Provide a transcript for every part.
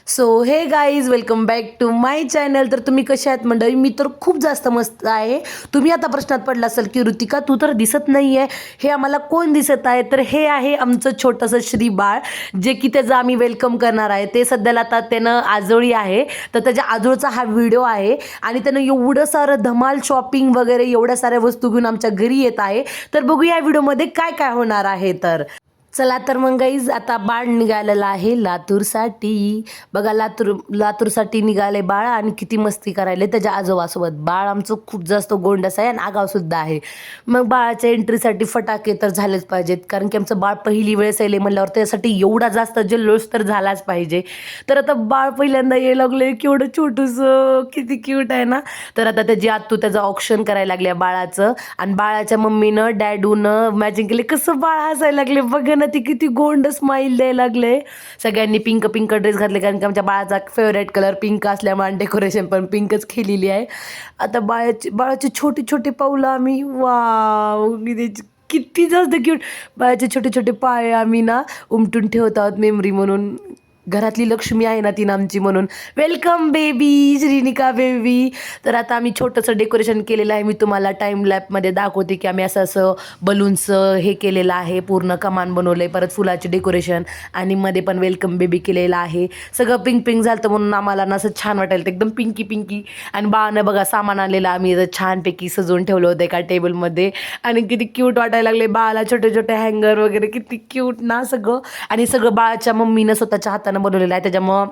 So hey guys, welcome back to my channel. तर तुम्ही कशा आहात मंडळी? मी तर खूप जास्त मस्त आहे. तुम्ही आता प्रश्नात पडला असेल की ऋतिका तू तर दिसत नाही आहे, हे आम्हाला कोण दिसत आहे? तर हे आहे आमचं छोटंसं श्री बाळ, जे की त्याचं आम्ही वेलकम करणार आहे. ते सध्याला आता त्यानं आजोळी आहे, तर त्याच्या आजोळचा हा व्हिडिओ आहे. आणि त्यानं एवढं सारं धमाल शॉपिंग वगैरे एवढ्या साऱ्या वस्तू घेऊन आमच्या घरी येत आहे. तर बघूया या व्हिडिओमध्ये काय काय होणार आहे. तर चला तर मग गाईज, आता बाळ निघालेलं आहे लातूरसाठी. बघा, लातूरसाठी निघाले बाळ आणि किती मस्ती करायले त्याच्या आजोबासोबत. बाळ आमचं खूप जास्त गोंडस आहे आणि आगावसुद्धा आहे. मग बाळाच्या एंट्रीसाठी फटाके तर झालेच पाहिजेत, कारण की आमचं बाळ पहिली वेळेस यायले म्हणल्यावर त्यासाठी एवढा जास्त जल्लोष तर झालाच पाहिजे. तर आता बाळ पहिल्यांदा यायला लागले, केवढं छोटंसं, किती क्यूट आहे ना. तर आता त्याची आत्तू त्याचं ऑप्शन करायला लागले बाळाचं, आणि बाळाच्या मम्मीनं डॅडूनं मॅचिंग केले. कसं बाळ हसायला लागले बघा ना, ती किती गोंड स्माईल द्यायला लागले. सगळ्यांनी पिंक पिंक ड्रेस घातले, कारण की आमच्या बाळाचा फेवरेट कलर पिंक असल्यामुळे डेकोरेशन पण पिंकच केलेली आहे. आता बाळाची छोटी छोटी पावलं आम्ही, वाव किती जास्त क्यूट. बाळाचे छोटे छोटे पाय आम्ही ना उमटून ठेवत आहोत मेमरी म्हणून. घरातली लक्ष्मी आहे ना ती आमची, म्हणून वेलकम बेबी, श्रीनिका बेबी. तर आता आम्ही छोटंसं डेकोरेशन केलेलं आहे. मी तुम्हाला टाईम लॅपमध्ये दाखवते की आम्ही असं बलून्सचं हे केलेलं आहे, पूर्ण कमान बनवलं आहे, परत फुलाचे डेकोरेशन, आणि मध्ये पण वेलकम बेबी केलेलं आहे. सगळं पिंक पिंक झालं म्हणून आम्हाला ना असं छान वाटायला, एकदम पिंकी पिंकी. आणि बाळानं बघा सामान आणलेलं आम्ही छानपैकी सजवून ठेवलं होतं एका टेबलमध्ये, आणि किती क्यूट वाटायला लागले बाळाला. छोटे छोटे हँगर वगैरे किती क्यूट ना सगळं. आणि सगळं बाळाच्या मम्मीनं स्वतःच्या हातानं बनवलेलं आहे, त्याच्यामुळं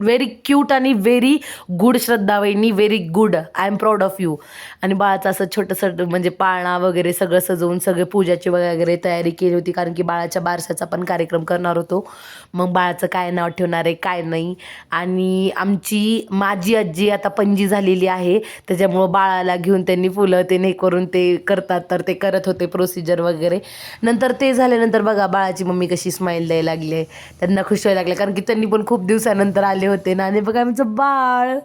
व्हेरी क्यूट आणि व्हेरी गुड. श्रद्धा वहिनी, very good. I am proud of you. आणि बाळाचं असं छोटंसं म्हणजे पाळणा वगैरे सगळं सजवून सगळे पूजाची वगैरे तयारी केली होती, कारण की बाळाच्या बारशाचा पण कार्यक्रम करणार होतो. मग बाळाचं काय नाव ठेवणार आहे काय नाही. आणि माझी आजी आता पणजी झालेली आहे, त्याच्यामुळं बाळाला घेऊन त्यांनी फुलं ते हे करून ते करतात, तर ते करत होते प्रोसिजर वगैरे. नंतर ते झाल्यानंतर बघा बाळाची मम्मी कशी स्माईल द्यायला लागली, त्यांना खुश व्हायला लागले, कारण की त्यांनी पण खूप दिवसानंतर आले होते ना. आणि बघा आमचं बाळ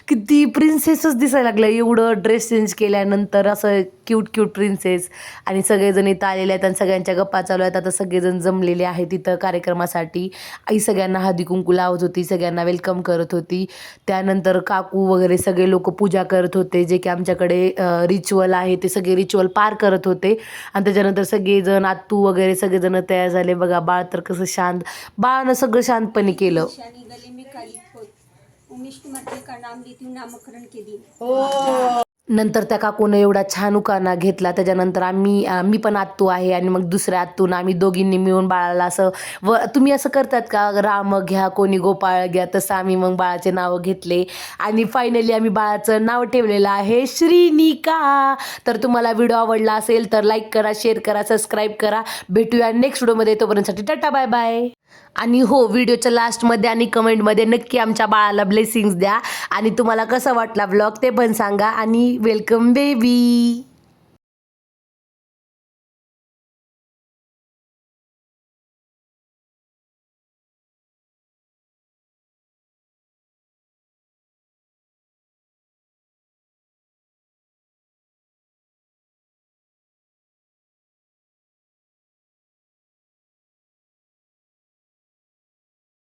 किती प्रिन्सेसच दिसायला लागलं, एवढं ड्रेस चेंज केल्यानंतर असं क्यूट क्यूट प्रिन्सेस. आणि सगळेजण इथं आलेले आहेत आणि सगळ्यांच्या गप्पा चालू आहेत. आता सगळेजण जमलेले आहेत तिथं कार्यक्रमासाठी. आई सगळ्यांना हळदी कुंकू लावत होती, सगळ्यांना वेलकम करत होती. त्यानंतर काकू वगैरे सगळे लोक पूजा करत होते, जे की आमच्याकडे रिच्युअल आहे ते सगळे रिच्युअल पार करत होते. आणि त्याच्यानंतर सगळेजण आत्तू वगैरे सगळेजण तयार झाले. बघा बाळ तर कसं शांत, बाळानं सगळं शांतपणे केलं. नामकरण केली. नंतर त्या काकूनं एवढा छान उखाणा घेतला. त्याच्यानंतर मी पण आत्तू आहे, आणि मग दुसऱ्या आत्तून आम्ही दोघींनी मिळून बाळाला असं, तुम्ही असं करतात का, राम घ्या कोणी गोपाळ घ्या, तसं आम्ही मग बाळाचे नावं घेतले. आणि फायनली आम्ही बाळाचं नाव ठेवलेलं आहे श्रीनिका. तर तुम्हाला व्हिडिओ आवडला असेल तर लाईक करा, शेअर करा, सबस्क्राईब करा. भेटूया नेक्स्ट व्हिडिओमध्ये. तोपर्यंतसाठी टाटा बाय बाय. आणि हो, व्हिडिओच्या लास्टमध्ये आणि कमेंटमध्ये नक्की आमच्या बाळाला ब्लेसिंग्स द्या, आणि तुम्हाला कसा वाटला व्लॉग ते पण सांगा. आणि वेलकम बेबी.